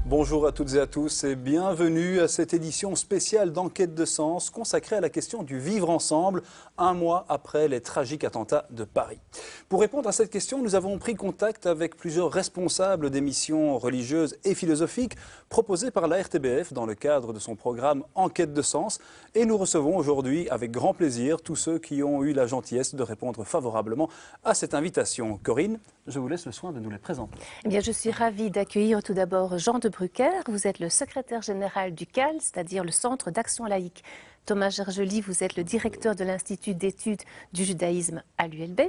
Bonjour à toutes et à tous et bienvenue à cette édition spéciale d'Enquête de Sens consacrée à la question du vivre ensemble, un mois après les tragiques attentats de Paris. Pour répondre à cette question, nous avons pris contact avec plusieurs responsables d'émissions religieuses et philosophiques proposées par la RTBF dans le cadre de son programme Enquête de Sens. Et nous recevons aujourd'hui avec grand plaisir tous ceux qui ont eu la gentillesse de répondre favorablement à cette invitation. Corinne, je vous laisse le soin de nous les présenter. Eh bien, je suis ravie d'accueillir tout d'abord Jean de Brucker. Vous êtes le secrétaire général du CAL, c'est-à-dire le Centre d'action laïque. Thomas Gergely, vous êtes le directeur de l'Institut d'études du judaïsme à l'ULB.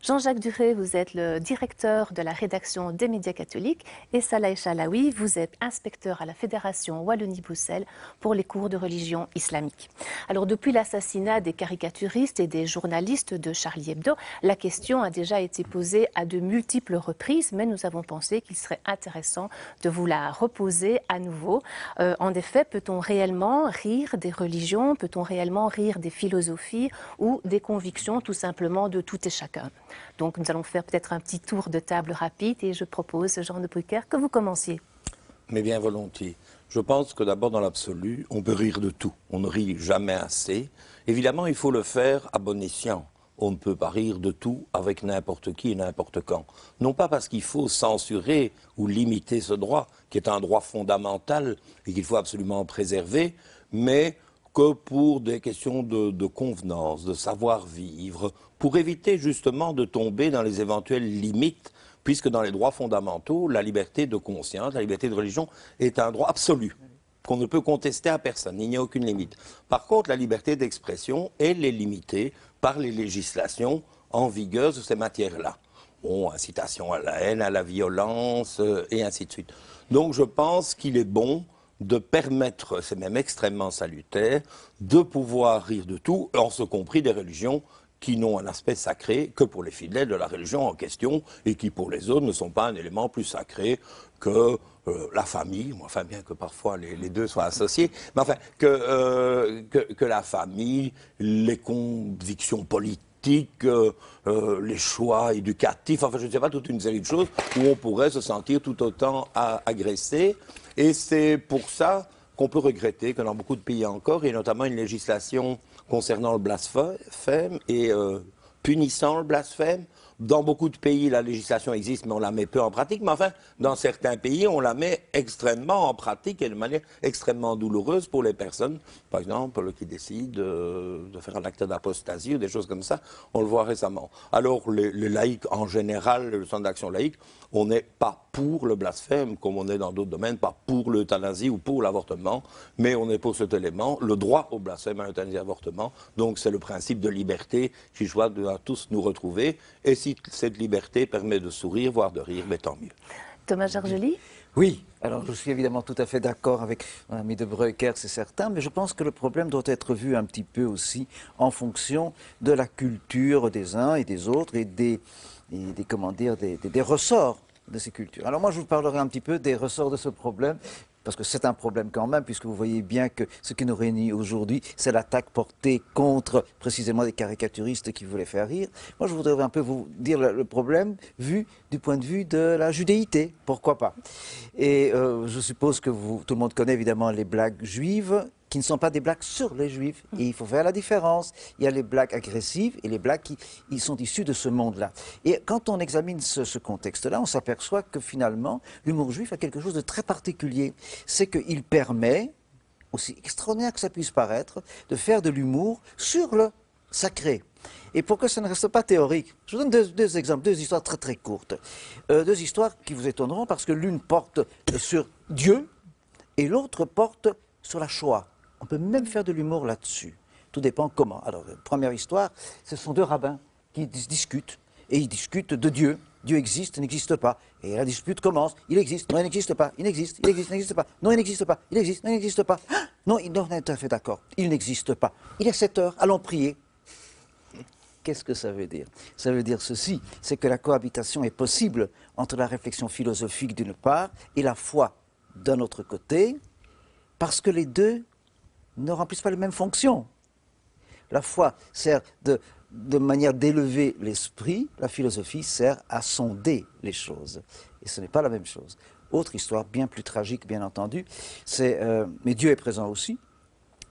Jean-Jacques Duré, vous êtes le directeur de la rédaction des médias catholiques. Et Salah Chalaoui, vous êtes inspecteur à la Fédération Wallonie-Bruxelles pour les cours de religion islamique. Alors, depuis l'assassinat des caricaturistes et des journalistes de Charlie Hebdo, la question a déjà été posée à de multiples reprises, mais nous avons pensé qu'il serait intéressant de vous la reposer à nouveau. En effet, peut-on réellement rire des religions? Peut-on réellement rire des philosophies ou des convictions, tout simplement, de tout et chacun? Donc nous allons faire peut-être un petit tour de table rapide et je propose, Jean de Brucker, que vous commenciez. Mais bien volontiers. Je pense que d'abord, dans l'absolu, on peut rire de tout. On ne rit jamais assez. Évidemment, il faut le faire à bon escient. On ne peut pas rire de tout avec n'importe qui et n'importe quand. Non pas parce qu'il faut censurer ou limiter ce droit, qui est un droit fondamental et qu'il faut absolument préserver, mais que pour des questions de convenance, de savoir-vivre, pour éviter justement de tomber dans les éventuelles limites, puisque dans les droits fondamentaux, la liberté de conscience, la liberté de religion est un droit absolu, qu'on ne peut contester à personne, il n'y a aucune limite. Par contre, la liberté d'expression, elle est limitée par les législations en vigueur sur ces matières-là. Bon, incitation à la haine, à la violence, et ainsi de suite. Donc je pense qu'il est bon de permettre, c'est même extrêmement salutaire, de pouvoir rire de tout, en ce compris des religions qui n'ont un aspect sacré que pour les fidèles de la religion en question et qui pour les autres ne sont pas un élément plus sacré que la famille, enfin bien que parfois les deux soient associés, mais enfin que la famille, les convictions politiques, les choix éducatifs, enfin je ne sais pas, toute une série de choses où on pourrait se sentir tout autant agressé. Et c'est pour ça qu'on peut regretter que dans beaucoup de pays encore, et notamment une législation concernant le blasphème et punissant le blasphème. Dans beaucoup de pays, la législation existe, mais on la met peu en pratique. Mais enfin, dans certains pays, on la met extrêmement en pratique et de manière extrêmement douloureuse pour les personnes, par exemple, qui décident de faire un acte d'apostasie ou des choses comme ça. On le voit récemment. Alors, les laïcs, en général, le centre d'action laïque, on n'est pas pour le blasphème, comme on est dans d'autres domaines, pas pour l'euthanasie ou pour l'avortement, mais on est pour cet élément, le droit au blasphème, à l'euthanasie et à l'avortement. Donc, c'est le principe de liberté qui doit tous nous retrouver. Et si cette liberté permet de sourire, voire de rire, mais tant mieux. Thomas Gergely? Oui, alors je suis évidemment tout à fait d'accord avec mon ami de Brucker, c'est certain, mais je pense que le problème doit être vu un petit peu aussi en fonction de la culture des uns et des autres et des ressorts de ces cultures. Alors moi je vous parlerai un petit peu des ressorts de ce problème, parce que c'est un problème quand même, puisque vous voyez bien que ce qui nous réunit aujourd'hui, c'est l'attaque portée contre précisément des caricaturistes qui voulaient faire rire. Moi, je voudrais un peu vous dire le problème vu du point de vue de la judéité, pourquoi pas. Et je suppose que tout le monde connaît évidemment les blagues juives, qui ne sont pas des blagues sur les juifs. Et il faut faire la différence. Il y a les blagues agressives et les blagues qui sont issues de ce monde-là. Et quand on examine ce contexte-là, on s'aperçoit que finalement, l'humour juif a quelque chose de très particulier. C'est qu'il permet, aussi extraordinaire que ça puisse paraître, de faire de l'humour sur le sacré. Et pour que ça ne reste pas théorique, je vous donne deux exemples, deux histoires très très courtes. Deux histoires qui vous étonneront parce que l'une porte sur Dieu et l'autre porte sur la Shoah. On peut même faire de l'humour là-dessus. Tout dépend comment. Alors, première histoire, ce sont deux rabbins qui discutent. et ils discutent de Dieu. Dieu existe, n'existe pas. Et la dispute commence. Il existe, non, il n'existe pas. Il existe, il existe, il n'existe pas. Non, il n'existe pas. Il existe, non, il n'existe pas. Ah, non, on est tout à fait d'accord. Il n'existe pas. Il est 7 heures, allons prier. Qu'est-ce que ça veut dire? Ça veut dire ceci, c'est que la cohabitation est possible entre la réflexion philosophique d'une part et la foi d'un autre côté, parce que les deux ne remplissent pas les mêmes fonctions. La foi sert de manière d'élever l'esprit, la philosophie sert à sonder les choses. Et ce n'est pas la même chose. Autre histoire, bien plus tragique, bien entendu, mais Dieu est présent aussi,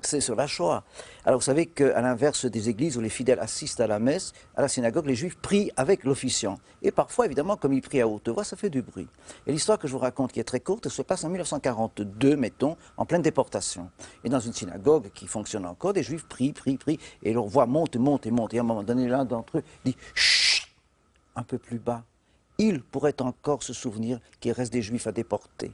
c'est sur la Shoah. Alors vous savez qu'à l'inverse des églises où les fidèles assistent à la messe, à la synagogue, les juifs prient avec l'officiant. Et parfois, évidemment, comme ils prient à haute voix, ça fait du bruit. Et l'histoire que je vous raconte, qui est très courte, se passe en 1942, mettons, en pleine déportation. Et dans une synagogue qui fonctionne encore, des juifs prient, et leur voix monte, monte et monte. Et à un moment donné, l'un d'entre eux dit « Chut !» un peu plus bas. Il pourrait encore se souvenir qu'il reste des juifs à déporter.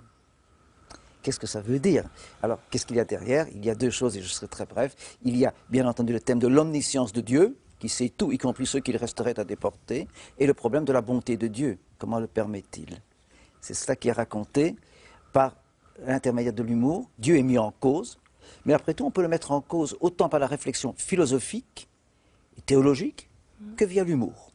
Qu'est-ce que ça veut dire? Alors, qu'est-ce qu'il y a derrière? Il y a deux choses, et je serai très bref. Il y a, bien entendu, le thème de l'omniscience de Dieu, qui sait tout, y compris ceux qu'il resterait à déporter, et le problème de la bonté de Dieu. Comment le permet-il? C'est cela qui est raconté par l'intermédiaire de l'humour. Dieu est mis en cause, mais après tout, on peut le mettre en cause autant par la réflexion philosophique et théologique que via l'humour.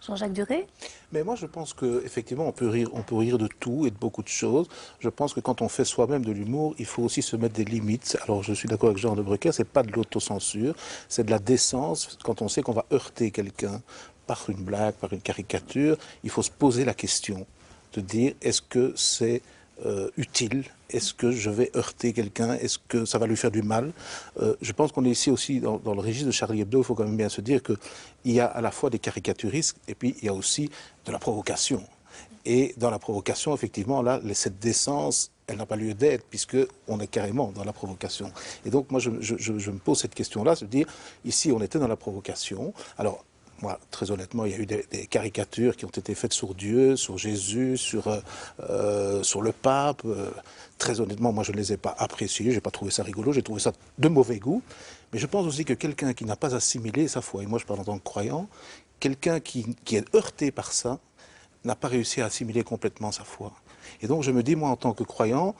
Jean-Jacques Duré? Mais moi, je pense qu'effectivement, on peut rire de tout et de beaucoup de choses. Je pense que quand on fait soi-même de l'humour, il faut aussi se mettre des limites. Alors, je suis d'accord avec Jean de Brucker, c'est pas de l'autocensure, c'est de la décence. Quand on sait qu'on va heurter quelqu'un par une blague, par une caricature, il faut se poser la question de dire, est-ce que c'est utile? Est-ce que je vais heurter quelqu'un? Est-ce que ça va lui faire du mal? Je pense qu'on est ici aussi dans le registre de Charlie Hebdo. Il faut quand même bien se dire qu'il y a à la fois des caricaturistes et puis il y a aussi de la provocation. Et dans la provocation, effectivement, là, cette décence, elle n'a pas lieu d'être puisqu'on est carrément dans la provocation. Et donc, moi, je me pose cette question-là, se dire, ici, on était dans la provocation. Alors, moi, très honnêtement, il y a eu des caricatures qui ont été faites sur Dieu, sur Jésus, sur le pape. Très honnêtement, moi, je ne les ai pas appréciées. Je n'ai pas trouvé ça rigolo. J'ai trouvé ça de mauvais goût. Mais je pense aussi que quelqu'un qui n'a pas assimilé sa foi, et moi, je parle en tant que croyant, quelqu'un qui est heurté par ça, n'a pas réussi à assimiler complètement sa foi. Et donc, je me dis, moi, en tant que croyant,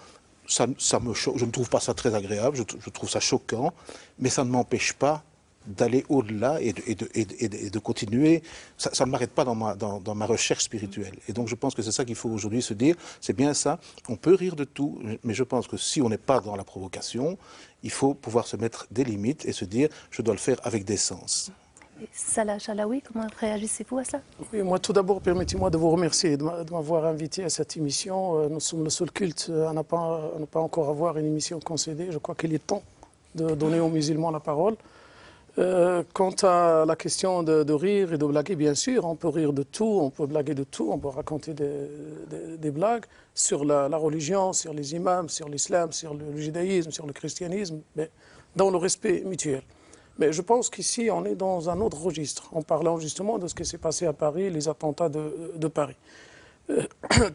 ça me choque. Je ne trouve pas ça très agréable. Je trouve ça choquant. Mais ça ne m'empêche pas d'aller au-delà et de continuer. Ça ne m'arrête pas dans ma recherche spirituelle. Et donc je pense que c'est ça qu'il faut aujourd'hui se dire, c'est bien ça, on peut rire de tout, mais je pense que si on n'est pas dans la provocation, il faut pouvoir se mettre des limites et se dire, je dois le faire avec décence. Salah Chalaoui, comment réagissez-vous à cela? Oui, moi tout d'abord, permettez-moi de vous remercier de m'avoir invité à cette émission. Nous sommes le seul culte à ne pas encore avoir une émission concédée. Je crois qu'il est temps de donner aux musulmans la parole. Quant à la question de rire et de blaguer, bien sûr, on peut rire de tout, on peut blaguer de tout, on peut raconter des blagues sur la religion, sur les imams, sur l'islam, sur le judaïsme, sur le christianisme, mais dans le respect mutuel. Mais je pense qu'ici, on est dans un autre registre, en parlant justement de ce qui s'est passé à Paris, les attentats de Paris.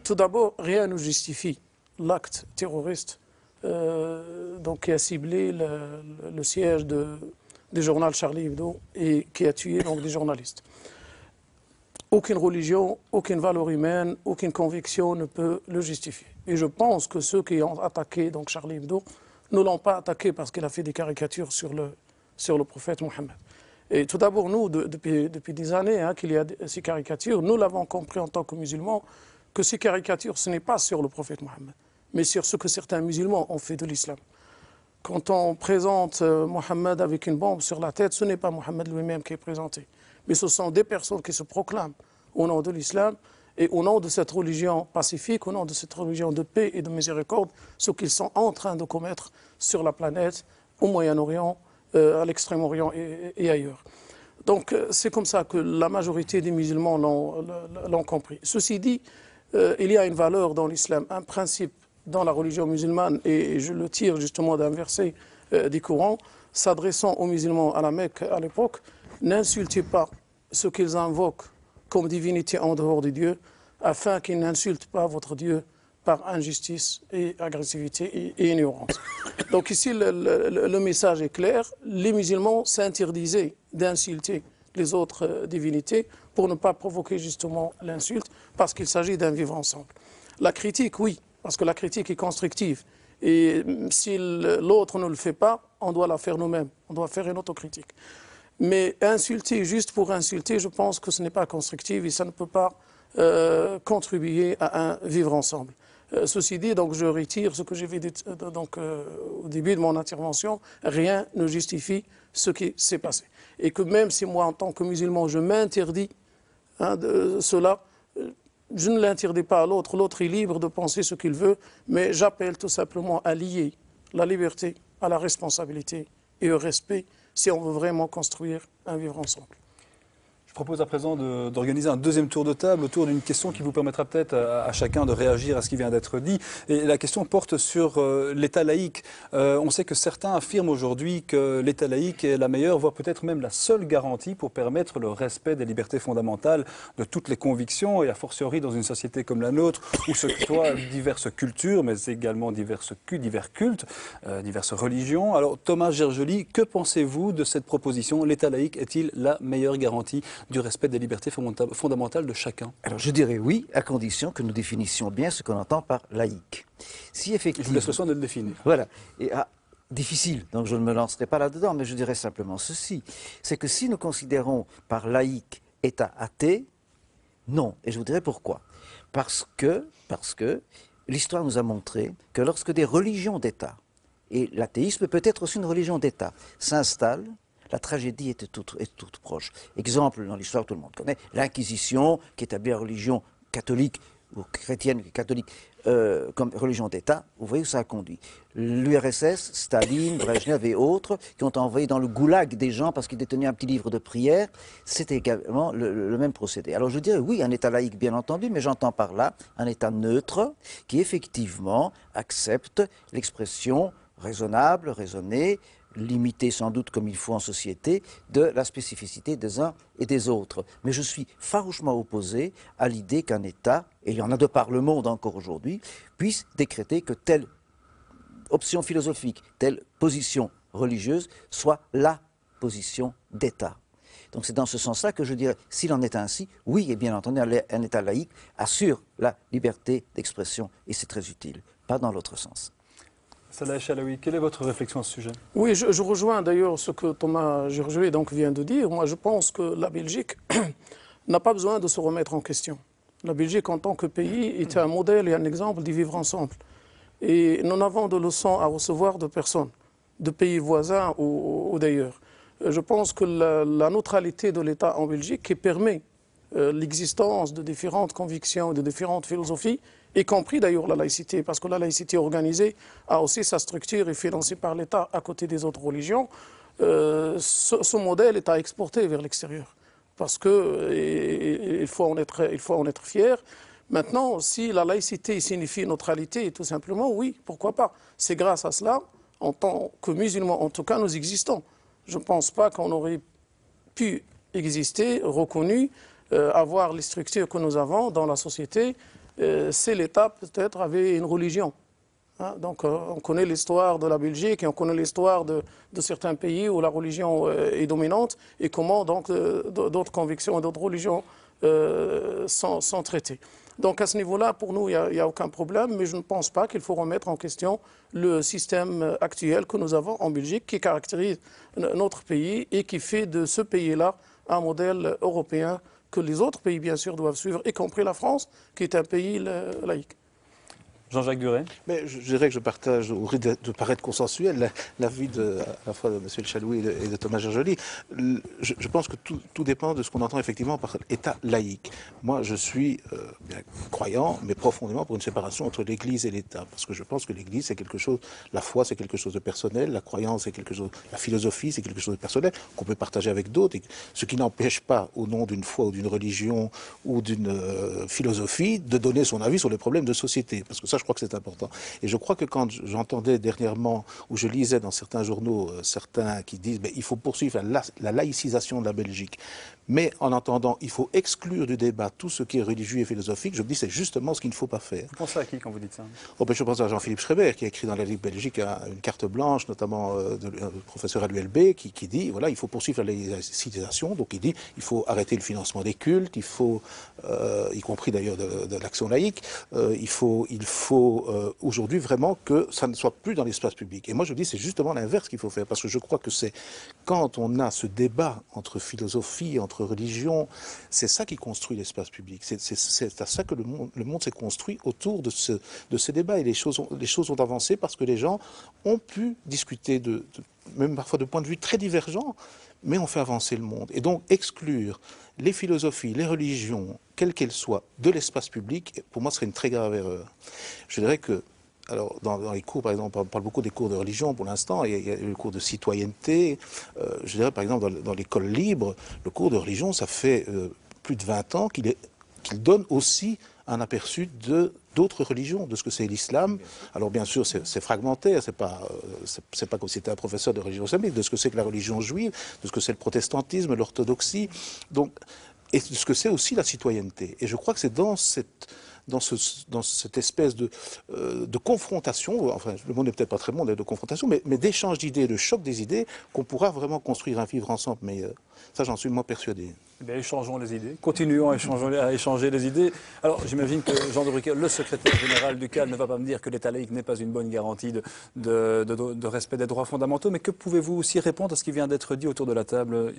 Tout d'abord, rien ne justifie l'acte terroriste qui a ciblé le siège du journal Charlie Hebdo et qui a tué donc des journalistes. Aucune religion, aucune valeur humaine, aucune conviction ne peut le justifier. Et je pense que ceux qui ont attaqué donc Charlie Hebdo ne l'ont pas attaqué parce qu'il a fait des caricatures sur le prophète Mohammed. Et tout d'abord, nous, depuis des années qu'il y a ces caricatures, nous l'avons compris en tant que musulmans que ces caricatures, ce n'est pas sur le prophète Mohammed, mais sur ce que certains musulmans ont fait de l'islam. Quand on présente Mohammed avec une bombe sur la tête, ce n'est pas Mohammed lui-même qui est présenté. Mais ce sont des personnes qui se proclament au nom de l'islam et au nom de cette religion pacifique, au nom de cette religion de paix et de miséricorde, ce qu'ils sont en train de commettre sur la planète, au Moyen-Orient, à l'Extrême-Orient et ailleurs. Donc c'est comme ça que la majorité des musulmans l'ont compris. Ceci dit, il y a une valeur dans l'islam, un principe dans la religion musulmane, et je le tire justement d'un verset du Coran, s'adressant aux musulmans à la Mecque à l'époque, n'insultez pas ce qu'ils invoquent comme divinité en dehors de Dieu, afin qu'ils n'insultent pas votre Dieu par injustice et agressivité et ignorance. Donc ici, le message est clair, les musulmans s'interdisaient d'insulter les autres divinités pour ne pas provoquer justement l'insulte, parce qu'il s'agit d'un vivre ensemble. La critique, oui, parce que la critique est constructive. Et si l'autre ne le fait pas, on doit la faire nous-mêmes, on doit faire une autocritique. Mais insulter juste pour insulter, je pense que ce n'est pas constructif et ça ne peut pas contribuer à un vivre ensemble. Ceci dit, donc, je retire ce que j'ai dit au début de mon intervention. Rien ne justifie ce qui s'est passé. Et que même si moi, en tant que musulman, je m'interdis de cela, je ne l'interdis pas à l'autre. L'autre est libre de penser ce qu'il veut, mais j'appelle tout simplement à lier la liberté à la responsabilité et au respect si on veut vraiment construire un vivre ensemble. Je propose à présent d'organiser un deuxième tour de table autour d'une question qui vous permettra peut-être à chacun de réagir à ce qui vient d'être dit. Et la question porte sur l'État laïque. On sait que certains affirment aujourd'hui que l'État laïque est la meilleure, voire peut-être même la seule garantie pour permettre le respect des libertés fondamentales de toutes les convictions, et a fortiori dans une société comme la nôtre où se côtoient diverses cultures, mais également divers cultes, diverses religions. Alors Thomas Gergely, que pensez-vous de cette proposition? L'État laïque est-il la meilleure garantie du respect des libertés fondamentales de chacun? Alors je dirais oui, à condition que nous définissions bien ce qu'on entend par laïque. Si effectivement... Je vous laisse le soin de le définir. Voilà. Et, difficile, donc je ne me lancerai pas là-dedans, mais je dirais simplement ceci. C'est que si nous considérons par laïque État athée, non. Et je vous dirai pourquoi. Parce que l'histoire nous a montré que lorsque des religions d'État, et l'athéisme peut être aussi une religion d'État, s'installent, la tragédie est toute proche. Exemple dans l'histoire, tout le monde connaît, l'Inquisition qui établit la religion catholique ou chrétienne catholique comme religion d'État. Vous voyez où ça a conduit. L'URSS, Staline, Brejnev et autres qui ont envoyé dans le goulag des gens parce qu'ils détenaient un petit livre de prière, c'était également le même procédé. Alors je dirais oui, un État laïque bien entendu, mais j'entends par là un État neutre qui effectivement accepte l'expression raisonnable, raisonnée, limité sans doute comme il faut en société, de la spécificité des uns et des autres. Mais je suis farouchement opposé à l'idée qu'un État, et il y en a de par le monde encore aujourd'hui, puisse décréter que telle option philosophique, telle position religieuse soit la position d'État. Donc c'est dans ce sens-là que je dirais, s'il en est ainsi, oui, et bien entendu, un État laïque assure la liberté d'expression, et c'est très utile, pas dans l'autre sens. Salah Chalaoui, quelle est votre réflexion à ce sujet? Oui, je rejoins d'ailleurs ce que Thomas Gergely vient de dire. Moi, je pense que la Belgique n'a pas besoin de se remettre en question. La Belgique, en tant que pays, est un modèle et un exemple d'y vivre ensemble. Et nous n'avons de leçons à recevoir de personne, de pays voisins ou d'ailleurs. Je pense que la neutralité de l'État en Belgique qui permet l'existence de différentes convictions, de différentes philosophies, y compris d'ailleurs la laïcité, parce que la laïcité organisée a aussi sa structure et financée par l'État à côté des autres religions. Ce modèle est à exporter vers l'extérieur, parce qu'il faut en être fier. Maintenant, si la laïcité signifie neutralité, tout simplement, oui, pourquoi pas. C'est grâce à cela, en tant que musulmans, en tout cas, nous existons. Je ne pense pas qu'on aurait pu exister, reconnu, avoir les structures que nous avons dans la société, si l'État peut-être avait une religion. Donc on connaît l'histoire de la Belgique et on connaît l'histoire de certains pays où la religion est dominante et comment donc d'autres convictions et d'autres religions sont traitées. Donc à ce niveau-là, pour nous, il n'y a aucun problème, mais je ne pense pas qu'il faut remettre en question le système actuel que nous avons en Belgique qui caractérise notre pays et qui fait de ce pays-là un modèle européen que les autres pays, bien sûr, doivent suivre, y compris la France, qui est un pays laïque. Jean-Jacques Duret. Mais je dirais que je partage, au risque de paraître consensuel, l'avis à la fois de M. Chalaoui et de Thomas Gergely. Je pense que tout dépend de ce qu'on entend effectivement par État laïque. Moi, je suis bien croyant, mais profondément pour une séparation entre l'Église et l'État. Parce que je pense que l'Église, c'est quelque chose, la foi, c'est quelque chose de personnel, la croyance, c'est quelque chose, la philosophie, c'est quelque chose de personnel qu'on peut partager avec d'autres. Ce qui n'empêche pas, au nom d'une foi ou d'une religion ou d'une philosophie, de donner son avis sur les problèmes de société. Parce que ça, je crois que c'est important. Et je crois que quand j'entendais dernièrement, ou je lisais dans certains journaux, certains qui disent il faut poursuivre la laïcisation de la Belgique, mais en entendant il faut exclure du débat tout ce qui est religieux et philosophique, je me dis c'est justement ce qu'il ne faut pas faire. Vous pensez à qui quand vous dites ça? Je pense à Jean-Philippe Schreiber, qui a écrit dans la Ligue belgique une carte blanche, notamment professeur à l'ULB, qui dit voilà, il faut poursuivre la laïcisation. Donc il dit il faut arrêter le financement des cultes, il faut, y compris d'ailleurs de l'action laïque, il faut aujourd'hui vraiment que ça ne soit plus dans l'espace public. Et moi je dis c'est justement l'inverse qu'il faut faire, parce que je crois que c'est quand on a ce débat entre philosophie, entre religion, c'est ça qui construit l'espace public. C'est à ça que le monde s'est construit autour de ces débats. Et les choses ont avancé parce que les gens ont pu discuter, même parfois de points de vue très divergents, mais on fait avancer le monde. Et donc exclure les philosophies, les religions, quelles qu'elles soient, de l'espace public, pour moi, serait une très grave erreur. Je dirais que alors, dans les cours, par exemple, on parle beaucoup des cours de religion pour l'instant, il y a le cours de citoyenneté. Je dirais, par exemple, dans l'école libre, le cours de religion, ça fait plus de 20 ans qu'il donne aussi un aperçu d'autres religions, de ce que c'est l'islam. Alors bien sûr, c'est fragmentaire, c'est pas comme si c'était un professeur de religion islamique, de ce que c'est que la religion juive, de ce que c'est le protestantisme, l'orthodoxie, et de ce que c'est aussi la citoyenneté. Et je crois que c'est dans cette espèce de confrontation, enfin le mot n'est peut-être pas très bon de confrontation, mais d'échange d'idées, de choc des idées, qu'on pourra vraiment construire un vivre ensemble meilleur. Ça, j'en suis moi persuadé. Eh bien, échangeons les idées, continuons à échanger les idées. Alors, j'imagine que Jean de Brucker, le secrétaire général du CAL, ne va pas me dire que l'État laïque n'est pas une bonne garantie de respect des droits fondamentaux, mais que pouvez-vous aussi répondre à ce qui vient d'être dit autour de la table,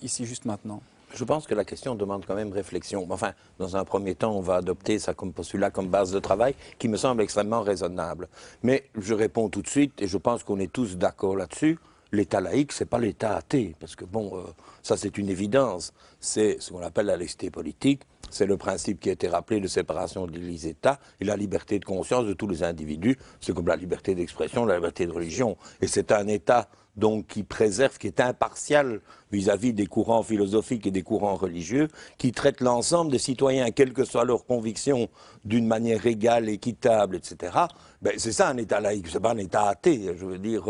ici, juste maintenant? Je pense que la question demande quand même réflexion. Enfin, dans un premier temps, on va adopter ça comme postulat, comme base de travail, qui me semble extrêmement raisonnable. Mais je réponds tout de suite, et je pense qu'on est tous d'accord là-dessus, l'État laïque, c'est pas l'État athée, parce que ça c'est une évidence. C'est ce qu'on appelle la laïcité politique, c'est le principe qui a été rappelé de séparation de l'Église-État et la liberté de conscience de tous les individus. C'est comme la liberté d'expression, la liberté de religion. Et c'est un État donc qui préserve, qui est impartial vis-à-vis des courants philosophiques et des courants religieux, qui traite l'ensemble des citoyens, quelles que soient leurs convictions, d'une manière égale, équitable, etc. C'est ça un État laïque, c'est pas un État athée, je veux dire.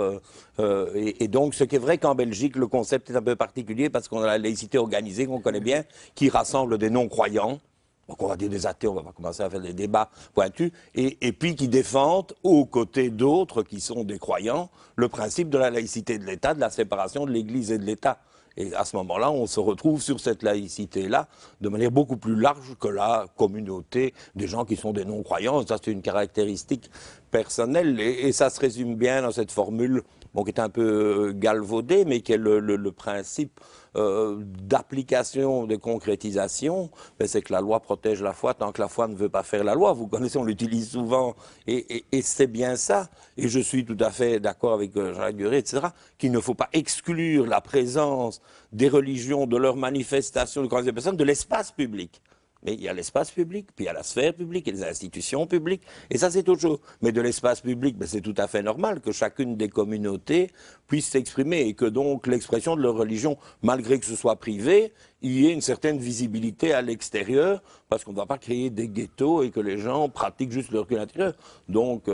Et donc, ce qui est vrai qu'en Belgique, le concept est un peu particulier parce qu'on a la laïcité organisée, qu'on connaît bien, qui rassemble des non-croyants. Donc on va dire des athées, on va pas commencer à faire des débats pointus, et puis qui défendent, aux côtés d'autres qui sont des croyants, le principe de la laïcité de l'État, de la séparation de l'Église et de l'État. Et à ce moment-là, on se retrouve sur cette laïcité-là de manière beaucoup plus large que la communauté des gens qui sont des non-croyants. Ça, c'est une caractéristique personnelle, et ça se résume bien dans cette formule qui est un peu galvaudée, mais qui est le principe d'application, de concrétisation, c'est que la loi protège la foi tant que la foi ne veut pas faire la loi. Vous connaissez, on l'utilise souvent, et c'est bien ça. Et je suis tout à fait d'accord avec Jean-Jacques Duret, etc., qu'il ne faut pas exclure la présence des religions, de leurs manifestations, de croyances des personnes, de l'espace public. Mais il y a l'espace public, puis il y a la sphère publique, et les institutions publiques, et ça c'est autre chose. Mais de l'espace public, c'est tout à fait normal que chacune des communautés puisse s'exprimer, et que donc l'expression de leur religion, malgré que ce soit privé, il y ait une certaine visibilité à l'extérieur, parce qu'on ne va pas créer des ghettos et que les gens pratiquent juste leur culte intérieur. Donc,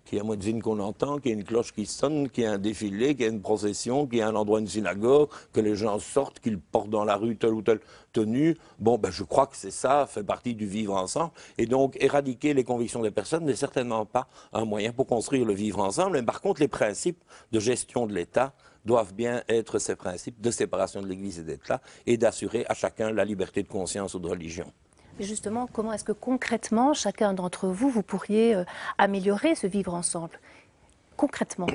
qu'il y ait un muezzin qu'on entend, qu'il y ait une cloche qui sonne, qu'il y ait un défilé, qu'il y ait une procession, qu'il y ait un endroit, une synagogue, que les gens sortent, qu'ils portent dans la rue telle ou telle tenue. Je crois que c'est ça, fait partie du vivre ensemble. Et donc, éradiquer les convictions des personnes n'est certainement pas un moyen pour construire le vivre ensemble. Mais par contre, les principes de gestion de l'État doivent bien être ces principes de séparation de l'Église et de l'État et d'assurer à chacun la liberté de conscience ou de religion. Justement, comment est-ce que concrètement, chacun d'entre vous, vous pourriez améliorer ce vivre ensemble? Concrètement.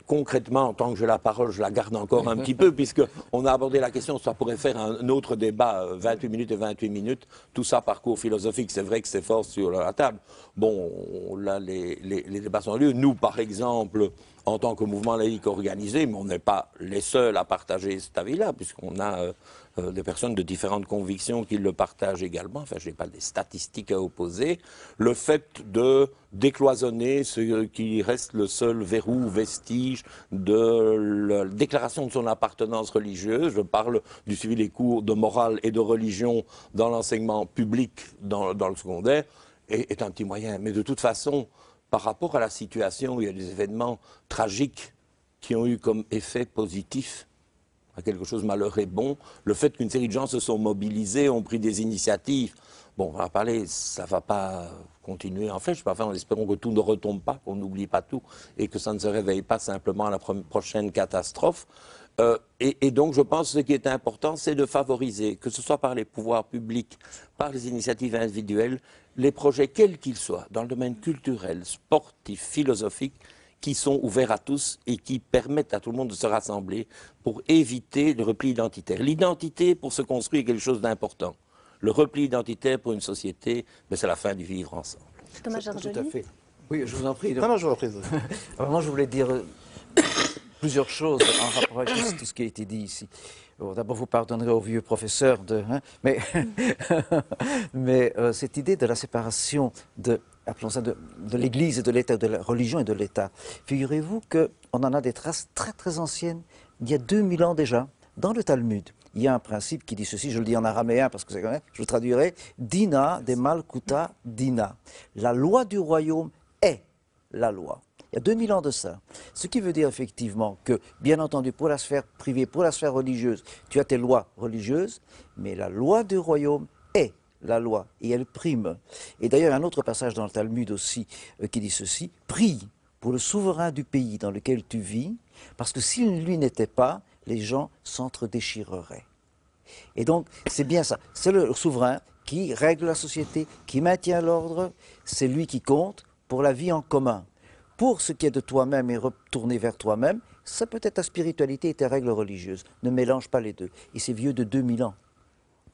Concrètement, en tant que j'ai la parole, je la garde encore un petit peu, puisqu'on a abordé la question, ça pourrait faire un autre débat, 28 minutes et 28 minutes, tout ça parcours philosophique, c'est vrai que c'est fort sur la table. Là, les débats sont lieu. Nous, par exemple, en tant que mouvement laïque organisé, mais on n'est pas les seuls à partager cet avis-là, puisqu'on a des personnes de différentes convictions qui le partagent également. Enfin, je n'ai pas des statistiques à opposer. Le fait de décloisonner ce qui reste le seul verrou, vestige de la déclaration de son appartenance religieuse. Je parle du suivi des cours de morale et de religion dans l'enseignement public, dans le secondaire. est un petit moyen. Mais de toute façon, par rapport à la situation où il y a des événements tragiques qui ont eu comme effet positif à quelque chose de malheureux et bon, le fait qu'une série de gens se sont mobilisés, ont pris des initiatives, bon, on va parler, ça ne va pas continuer en flèche, enfin, en espérant que tout ne retombe pas, qu'on n'oublie pas tout, et que ça ne se réveille pas simplement à la prochaine catastrophe. Et donc, je pense que ce qui est important, c'est de favoriser, que ce soit par les pouvoirs publics, par les initiatives individuelles, les projets, quels qu'ils soient, dans le domaine culturel, sportif, philosophique, qui sont ouverts à tous et qui permettent à tout le monde de se rassembler pour éviter le repli identitaire. L'identité, pour se construire, est quelque chose d'important. Le repli identitaire pour une société, c'est la fin du vivre ensemble. Thomas Tout à Georgeli. fait. Oui, je vous en prie. Non, je vous en prie. Alors, moi, je voulais dire plusieurs choses en rapport avec tout ce qui a été dit ici. Bon, d'abord, vous pardonnerez au vieux professeur, mais cette idée de la séparation appelons ça de l'Église et de l'État, de la religion et de l'État. Figurez-vous qu'on en a des traces très très anciennes, il y a 2000 ans déjà, dans le Talmud. Il y a un principe qui dit ceci, je le dis en araméen parce que c'est quand même, je le traduirai, Dina de Malkuta Dina. La loi du royaume est la loi. Il y a 2000 ans de ça. Ce qui veut dire effectivement que, bien entendu, pour la sphère privée, pour la sphère religieuse, tu as tes lois religieuses, mais la loi du royaume est la loi, et elle prime. Et d'ailleurs, un autre passage dans le Talmud aussi qui dit ceci, prie pour le souverain du pays dans lequel tu vis, parce que s'il lui n'était pas, les gens s'entre-déchireraient. Et donc, c'est bien ça. C'est le souverain qui règle la société, qui maintient l'ordre, c'est lui qui compte pour la vie en commun. Pour ce qui est de toi-même et retourner vers toi-même, ça peut être ta spiritualité et tes règles religieuses. Ne mélange pas les deux. Et c'est vieux de 2000 ans.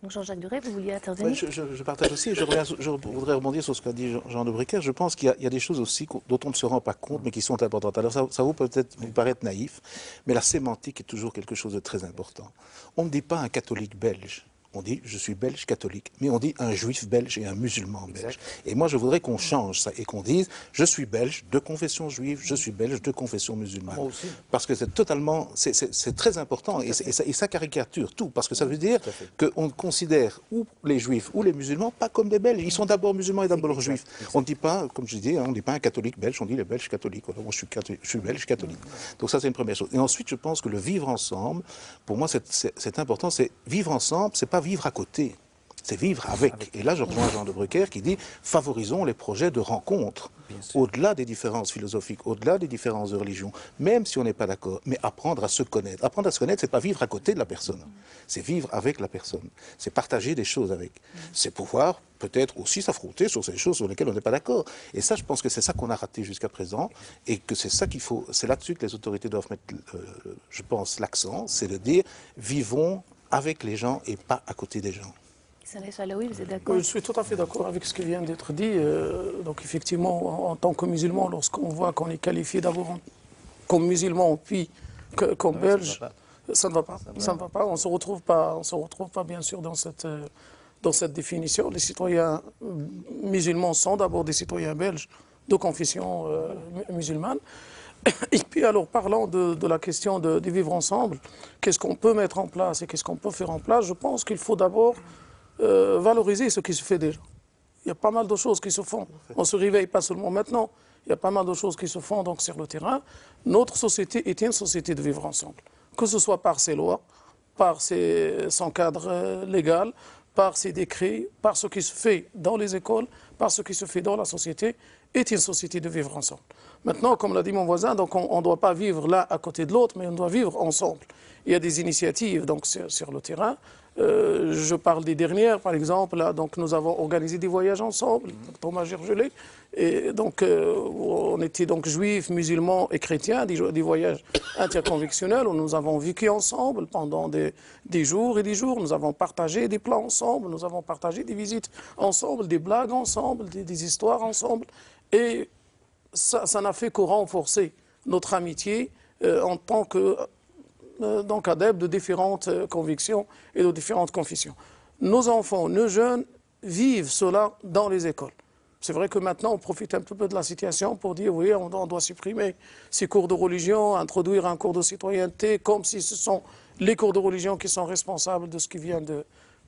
Donc Jean-Jacques Duret, vous vouliez intervenir? Je partage aussi, je voudrais rebondir sur ce qu'a dit Jean de Bréquer. Je pense qu'il y a des choses aussi dont on ne se rend pas compte, mais qui sont importantes. Alors ça vous peut-être vous paraître naïf, mais la sémantique est toujours quelque chose de très important. On ne dit pas un catholique belge. On dit je suis belge catholique, mais on dit un juif belge et un musulman belge. Et moi je voudrais qu'on change ça et qu'on dise je suis belge de confession juive, je suis belge de confession musulmane. Moi aussi. Parce que c'est totalement, c'est très important et ça caricature tout. Parce que ça veut dire qu'on considère ou les juifs ou les musulmans pas comme des belges. Ils sont d'abord musulmans et d'abord juifs. On ne dit pas, comme je dis, on ne dit pas un catholique belge, on dit les belges catholiques. Alors, moi je suis belge catholique. Donc ça c'est une première chose. Et ensuite je pense que le vivre ensemble, pour moi c'est important, c'est vivre ensemble, c'est pas vivre à côté, c'est vivre avec. Et là, je rejoins Jean de Bréquer qui dit favorisons les projets de rencontre, au-delà des différences philosophiques, au-delà des différences de religion, même si on n'est pas d'accord, mais apprendre à se connaître. Apprendre à se connaître, c'est pas vivre à côté de la personne, c'est vivre avec la personne, c'est partager des choses avec, c'est pouvoir peut-être aussi s'affronter sur ces choses sur lesquelles on n'est pas d'accord. Et ça, je pense que c'est ça qu'on a raté jusqu'à présent, et que c'est ça qu'il faut, c'est là-dessus que les autorités doivent mettre, je pense, l'accent, c'est de dire vivons avec les gens et pas à côté des gens. Salahi, vous êtes d'accord? Je suis tout à fait d'accord avec ce qui vient d'être dit. Donc effectivement, en tant que musulman, lorsqu'on voit qu'on est qualifié d'abord comme musulman puis comme belge, ça ne va pas. Ça ne va pas. On se retrouve pas bien sûr dans cette définition. Les citoyens musulmans sont d'abord des citoyens belges de confession musulmane. Et puis alors, parlant de la question de vivre ensemble, qu'est-ce qu'on peut mettre en place et qu'est-ce qu'on peut faire en place, je pense qu'il faut d'abord valoriser ce qui se fait déjà. Il y a pas mal de choses qui se font. On ne se réveille pas seulement maintenant. Il y a pas mal de choses qui se font donc sur le terrain. Notre société est une société de vivre ensemble. Que ce soit par ses lois, par son cadre légal, par ses décrets, par ce qui se fait dans les écoles, par ce qui se fait dans la société, est une société de vivre ensemble. Maintenant, comme l'a dit mon voisin, donc on ne doit pas vivre l'un à côté de l'autre, mais on doit vivre ensemble. Il y a des initiatives donc, sur le terrain. Je parle des dernières, par exemple. Là, donc, nous avons organisé des voyages ensemble, Thomas Georgeli. Et donc, on était donc juifs, musulmans et chrétiens, des voyages interconvictionnels où nous avons vécu ensemble pendant des jours et des jours. Nous avons partagé des plans ensemble, nous avons partagé des visites ensemble, des blagues ensemble, des histoires ensemble. Et ça n'a fait que renforcer notre amitié en tant que donc adeptes de différentes convictions et de différentes confessions. Nos enfants, nos jeunes vivent cela dans les écoles. C'est vrai que maintenant, on profite un peu de la situation pour dire, oui, on doit supprimer ces cours de religion, introduire un cours de citoyenneté, comme si ce sont les cours de religion qui sont responsables de ce qui vient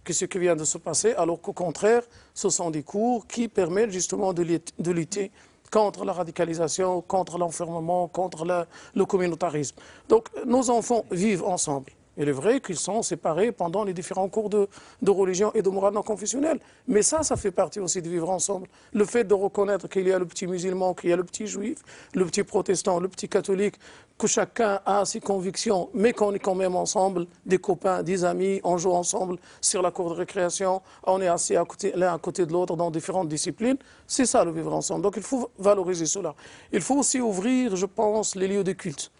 que ce qui vient de se passer, alors qu'au contraire, ce sont des cours qui permettent justement de lutter contre la radicalisation, contre l'enfermement, contre le communautarisme. Donc nos enfants vivent ensemble. Il est vrai qu'ils sont séparés pendant les différents cours de religion et de morale non confessionnelle. Mais ça fait partie aussi de vivre ensemble. Le fait de reconnaître qu'il y a le petit musulman, qu'il y a le petit juif, le petit protestant, le petit catholique, que chacun a ses convictions, mais qu'on est quand même ensemble, des copains, des amis, on joue ensemble sur la cour de récréation, on est assis l'un à côté de l'autre dans différentes disciplines. C'est ça le vivre ensemble. Donc il faut valoriser cela. Il faut aussi ouvrir, je pense, les lieux de culte.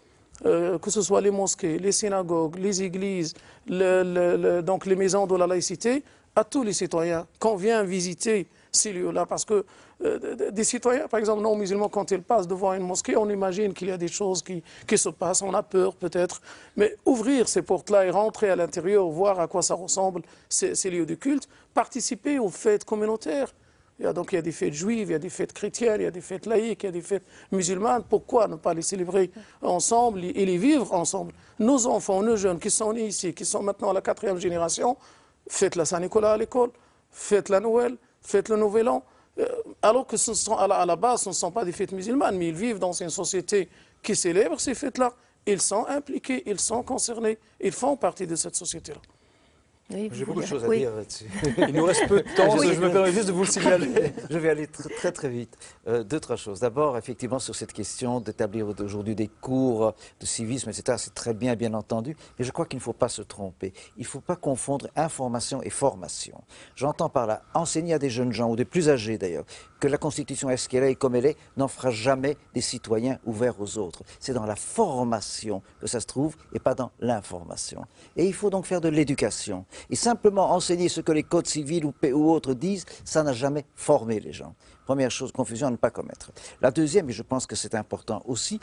Que ce soit les mosquées, les synagogues, les églises, donc les maisons de la laïcité, à tous les citoyens, qu'on vient visiter ces lieux-là. Parce que des citoyens, par exemple non musulmans, quand ils passent devant une mosquée, on imagine qu'il y a des choses qui se passent, on a peur peut-être. Mais ouvrir ces portes-là et rentrer à l'intérieur, voir à quoi ça ressemble, ces lieux de culte, participer aux fêtes communautaires. Donc il y a des fêtes juives, il y a des fêtes chrétiennes, il y a des fêtes laïques, il y a des fêtes musulmanes. Pourquoi ne pas les célébrer ensemble et les vivre ensemble? Nos enfants, nos jeunes qui sont nés ici, qui sont maintenant à la 4e génération, faites la Saint-Nicolas à l'école, faites la Noël, faites le Nouvel An. Alors que à la base, ce ne sont pas des fêtes musulmanes, mais ils vivent dans une société qui célèbre ces fêtes-là. Ils sont impliqués, ils sont concernés, ils font partie de cette société-là. Oui, j'ai beaucoup de choses à dire là-dessus. Il nous reste peu de temps, je me permets juste de vous le signaler. Je vais aller très très vite. Deux, trois choses. D'abord, effectivement, sur cette question d'établir aujourd'hui des cours de civisme, etc., c'est très bien, bien entendu, mais je crois qu'il ne faut pas se tromper. Il ne faut pas confondre information et formation. J'entends par là, enseigner à des jeunes gens, ou des plus âgés d'ailleurs, que la Constitution est ce qu'elle est et comme elle est, n'en fera jamais des citoyens ouverts aux autres. C'est dans la formation que ça se trouve et pas dans l'information. Et il faut donc faire de l'éducation. Et simplement enseigner ce que les codes civils ou autres disent, ça n'a jamais formé les gens. Première chose, confusion à ne pas commettre. La deuxième, et je pense que c'est important aussi,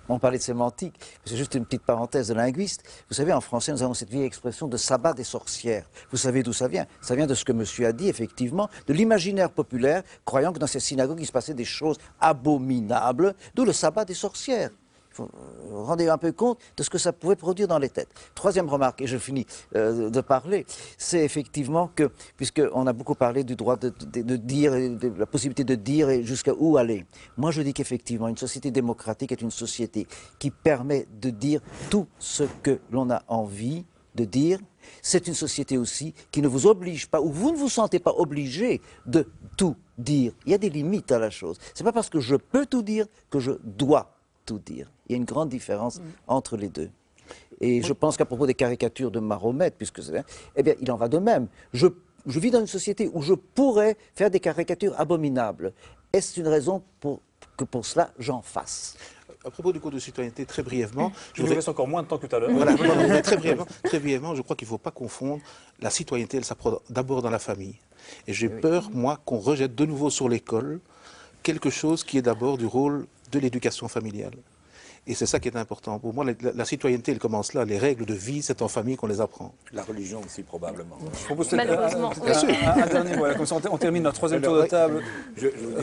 on parlait de sémantique, c'est juste une petite parenthèse de linguiste. Vous savez, en français, nous avons cette vieille expression de sabbat des sorcières. Vous savez d'où ça vient? Ça vient de ce que monsieur a dit, effectivement, de l'imaginaire populaire, croyant que dans ces synagogues, il se passait des choses abominables, d'où le sabbat des sorcières. Vous vous rendez un peu compte de ce que ça pouvait produire dans les têtes. Troisième remarque, et je finis de parler, c'est effectivement que, puisqu'on a beaucoup parlé du droit de dire, de la possibilité de dire et jusqu'à où aller, moi je dis qu'effectivement, une société démocratique est une société qui permet de dire tout ce que l'on a envie de dire. C'est une société aussi qui ne vous oblige pas, ou vous ne vous sentez pas obligé de tout dire. Il y a des limites à la chose. C'est pas parce que je peux tout dire que je dois tout dire. Il y a une grande différence entre les deux. Et je pense qu'à propos des caricatures de Mahomet, puisque c'est, eh bien, il en va de même. Je vis dans une société où je pourrais faire des caricatures abominables. Est-ce une raison que pour cela j'en fasse? À propos du cours de citoyenneté, très brièvement... Je vous laisse encore moins de temps que tout à l'heure. Voilà, très brièvement, je crois qu'il ne faut pas confondre la citoyenneté, elle s'apprend d'abord dans la famille. Et j'ai peur, moi, qu'on rejette de nouveau sur l'école quelque chose qui est d'abord du rôle de l'éducation familiale. Et c'est ça qui est important. Pour moi, la citoyenneté, elle commence là. Les règles de vie, c'est en famille qu'on les apprend. La religion aussi, probablement. Je propose malheureusement. un dernier mot. Comme ça, on termine notre troisième tour de table.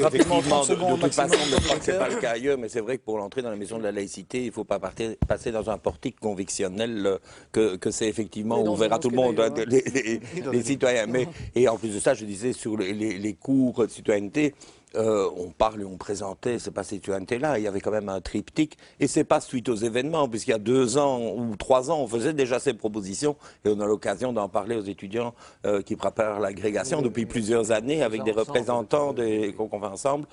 Rapidement, 30 secondes de toute façon, maximum. je crois que ce n'est pas le cas ailleurs, mais c'est vrai que pour l'entrée dans la maison de la laïcité, il ne faut pas passer dans un portique convictionnel que c'est effectivement ouvert à tout le monde, les citoyens. Et en plus de ça, je disais, sur les cours de citoyenneté, on parle et on présentait ces pas citoyenneté-là, il y avait quand même un triptyque, et c'est pas suite aux événements, puisqu'il y a 2 ans ou 3 ans, on faisait déjà ces propositions, et on a l'occasion d'en parler aux étudiants qui préparent l'agrégation depuis plusieurs années, avec des représentants qu'on fait ensemble,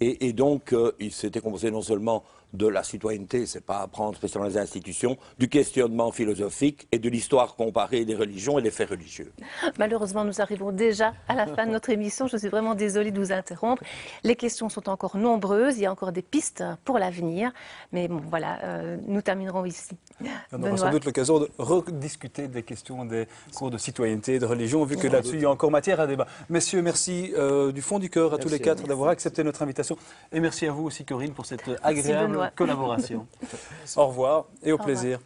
et donc il s'était composé non seulement de la citoyenneté, c'est pas apprendre spécialement les institutions, du questionnement philosophique et de l'histoire comparée des religions et des faits religieux. Malheureusement, nous arrivons déjà à la fin de notre émission. Je suis vraiment désolée de vous interrompre. Les questions sont encore nombreuses. Il y a encore des pistes pour l'avenir. Mais bon, voilà, nous terminerons ici. On aura sans doute l'occasion de rediscuter des questions des cours de citoyenneté et de religion, vu que là-dessus, il y a encore matière à débat. Messieurs, merci du fond du cœur à tous les 4 d'avoir accepté notre invitation. Et merci à vous aussi, Corinne, pour cette agréable collaboration. Au revoir et au plaisir.